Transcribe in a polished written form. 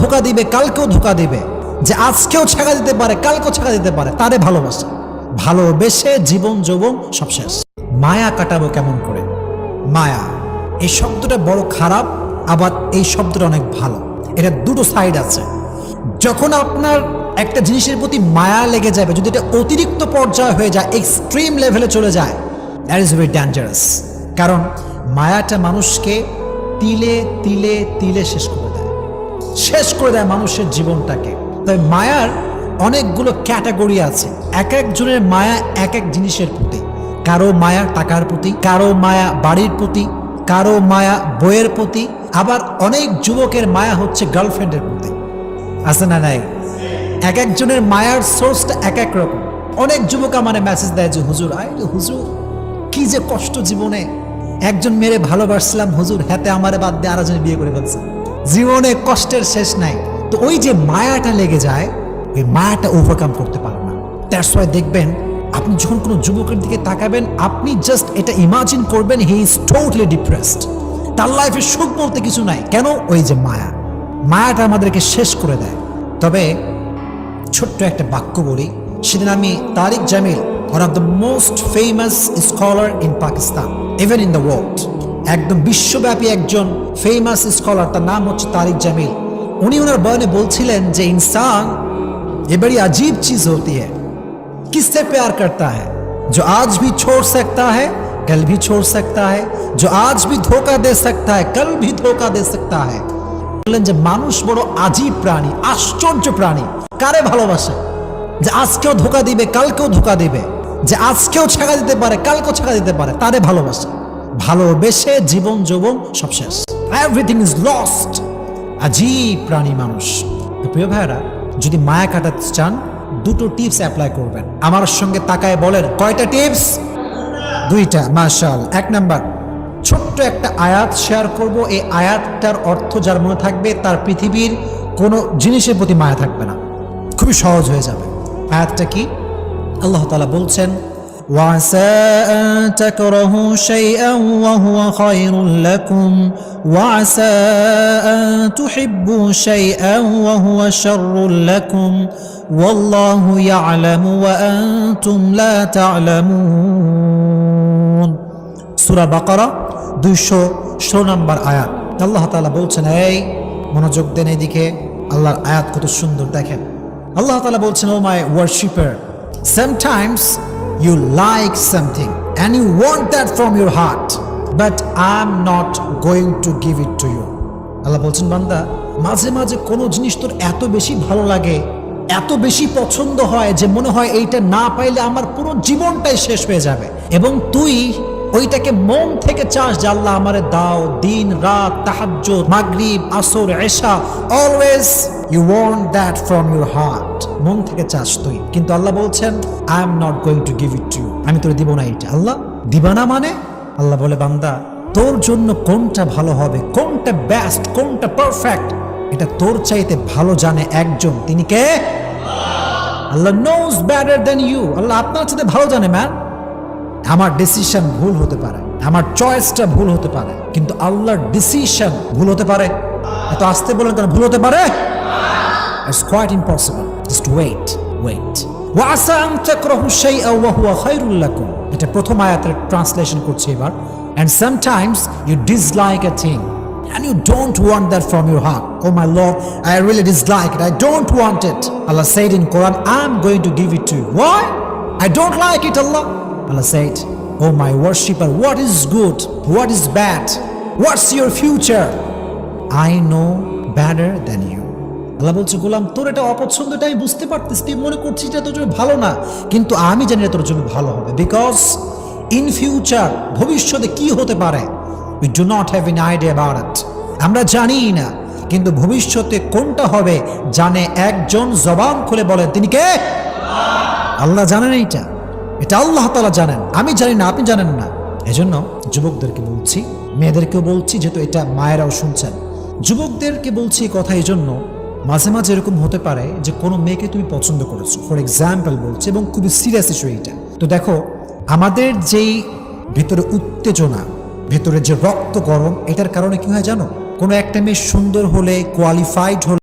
ধোকা দিবে, কালকেও ধোকা দিবে, যে আজকেও ছাগা দিতে পারে, কালকেও ছাগা দিতে পারে, তারে ভালোবাসা। ভালোবেসে জীবন যৌবন সব শেষ। মায়া কাটাবো কেমন করে? মায়া এই শব্দটা বড় খারাপ, আবার এই শব্দটা অনেক ভালো। এটা দুটো সাইড আছে। যখন আপনার একটা জিনিসের প্রতি মায়া লেগে যাবে, যদি এটা অতিরিক্ত পর্যায়ে হয়ে যায়, এক্সট্রিম লেভেলে চলে যায়, দ্যাট ইজ ভেরি ডেঞ্জারাস। কারণ মায়াটা মানুষকে তিলে তিলে তিলে শেষ করে দেয় মানুষের জীবনটাকে। তবে মায়ার অনেকগুলো ক্যাটাগরি আছে। এক একজনের মায়া এক এক জিনিসের প্রতি। কারো মায়া টাকার প্রতি, কারো মায়া বাড়ির প্রতি, কারো মায়া বইয়ের প্রতি, আবার অনেক যুবকের মায়া হচ্ছে গার্লফ্রেন্ডের প্রতি। আছে না নাই? এক একজনের মায়ার সোর্সটা এক এক রকম। অনেক যুবক আমারে মেসেজ দেয় যে হুজুর, হুজুর কি যে কষ্ট জীবনে, একজন মেয়েরে ভালোবাসলাম হুজুর, হাতে আমারে বাদ দিয়ে আরেকজন বিয়ে করে ফেলছে, জীবনে কষ্টের শেষ নাই। তো ওই যে মায়াটা লেগে যায়, ওই মায়াটা ওভারকাম করতে পারে না। দ্যাটস ওয়াই দেখবেন আপনি যখন কোনো যুবকের দিকে তাকাবেন, আপনি জাস্ট এটা ইমাজিন করবেন হি ইজ টোটালি ডিপ্রেসড, তার লাইফে সুখ বলতে কিছু নাই। কেন? ওই যে মায়াটা আমাদেরকে শেষ করে দেয়। তবে ছোট্ট একটা বাক্য বলি। সেদিন আমি Tariq Jamil, one of the most famous scholar in Pakistan, even in the world, একদম বিশ্বব্যাপী একজন ফেমাস স্কলার, তার নাম হচ্ছে তারিক জামিল। উনি ওনার বয়ানে বলছিলেন যে इंसान ये बड़ी अजीब चीज होती है, किससे प्यार करता है, जो आज भी छोड़ सकता है कल भी छोड़ सकता है, जो आज भी धोखा दे सकता है कल भी धोखा दे सकता है। বললেন যে মানুষ বড় আজীব প্রাণী, আশ্চর্য প্রাণী। কারে ভালোবাসে? যে আজকেও ধোকা দিবে, কালকেও ধোকা দিবে, যে আজকেও ছাগা দিতে পারে, কালকেও ছাগা দিতে পারে, তারে ভালোবাসে। ভালোবেসে জীবন যৌবন সব শেষ, এভরিথিং ইজ লস্ট। আজীব প্রাণী মানুষ। তো প্রিয় ভাইরা, যদি মায়া কাটাতে চান, দুটো টিপস অ্যাপ্লাই করবেন। আমার সঙ্গে তাকায় বলেন, কয়টা টিপস? দুইটা। মাশাআল্লাহ। এক নাম্বার, ছোট্ট একটা আয়াত শেয়ার করব। এই আয়াতটার অর্থ যার মনে থাকবে, তার পৃথিবীর কোনো জিনিসের প্রতি মায়া থাকবে না, খুবই সহজ হয়ে যাবে। আয়াতটা কি? আল্লাহ তাআলা বলছেন, وعسى أن تكرهوا شيئا وهو خير لكم وعسى أن تحبوا شيئا وهو شر لكم والله يعلم وأنتم لا تعلمون। সূরা বাকারা 216 নম্বর আয়াত। আল্লাহ তাআলা বলছেন, এই মনোযোগ দেন এদিকে। আল্লাহর আয়াত কত সুন্দর দেখেন। আল্লাহ তাআলা বলছেন, ও মাই worshipper, sometimes you like something and you want that from your heart, but I'm not going to give it to you। আল্লাহ বলছেন, বান্দা, মাঝে মাঝে কোনো জিনিস তোর এত বেশি ভালো লাগে, এত বেশি পছন্দ হয় যে মনে হয় এইটা না পাইলে আমার পুরো জীবনটাই শেষ হয়ে যাবে, এবং তুই ওইটাকে মন থেকে চাস যে আল্লাহ আমারে দাও। দিন রাত, তাহাজ্জুদ, মাগরিব, আসর, এশা, always you want that from your heart, মন থেকে চাস তুই। কিন্তু আল্লাহ বলছেন, I am not going to give it to you, আমি তোরে দিব না এটা। আল্লাহ দিবা না মানে? আল্লাহ বলে, বান্দা, তোর জন্য কোনটা ভালো হবে, কোনটা বেস্ট, কোনটা পারফেক্ট, এটা তোর চাইতে ভালো জানে একজন। তিনি কে? আল্লাহ নোজ বেটার দেন ইউ। আল্লাহ আপনার চাইতে ভালো জানে। ম্যান, আমার ডিসিশন ভুল হতে পারে, আমার চয়েসটা ভুল হতে পারে, কিন্তু আল্লাহর ডিসিশন ভুল হতে পারে? এত আসতে বলেন কেন? ভুল হতে পারে? It's quite impossible. Just wait. ওয়াসা আন তাকরাহু শাইআ ওয়া হুয়া খায়রুল লাকুম। এটা প্রথম আয়াতের ট্রান্সলেশন করছি এবার। And sometimes you dislike a thing and you don't want that from your heart. Oh my Lord, I really dislike it, I don't want it. Allah said in Quran, I'm going to give it to you. Why? I don't like it, Allah. Allah said, oh my worshipper, what is good, what is bad, what's your future? I know better than you. আল্লাহ বলছে, গোলাম, তোর এটা অপছন্দটা আমি বুঝতে পারতেছি, তুই মনে করছিস এটা তোর জন্য ভালো না, কিন্তু আমি জানি তোর জন্য ভালো হবে। বিকজ ইন ফিউচার, ভবিষ্যতে কি হতে পারে, we do not have an idea about it, আমরা জানি না। কিন্তু ভবিষ্যতে কোনটা হবে জানে একজন। জবান খুলে বলেন, তিনি কে? আল্লাহ জানেন। এটা আল্লাহ তাআলা জানেন, আমি জানি না, আপনি জানেন না। এজন্য যুবকদেরকে বলছি, মেয়েদেরকেও বলছি, যেহেতু এটা মায়েরাও শুনছেন, যুবকদেরকে বলছি কথা এই জন্য, মাঝে মাঝে এরকম হতে পারে যে কোনো মেয়েকে তুমি পছন্দ করেছো, ফর এক্সাম্পল বলছি, এবং খুবই সিরিয়াস ইস্যু এইটা। তো দেখো, আমাদের যেই ভেতরে উত্তেজনা, ভেতরে যে রক্ত গরম, এটার কারণে কি হয় জানো? কোনো একটা মেয়ে সুন্দর হলে, কোয়ালিফাইড হলে,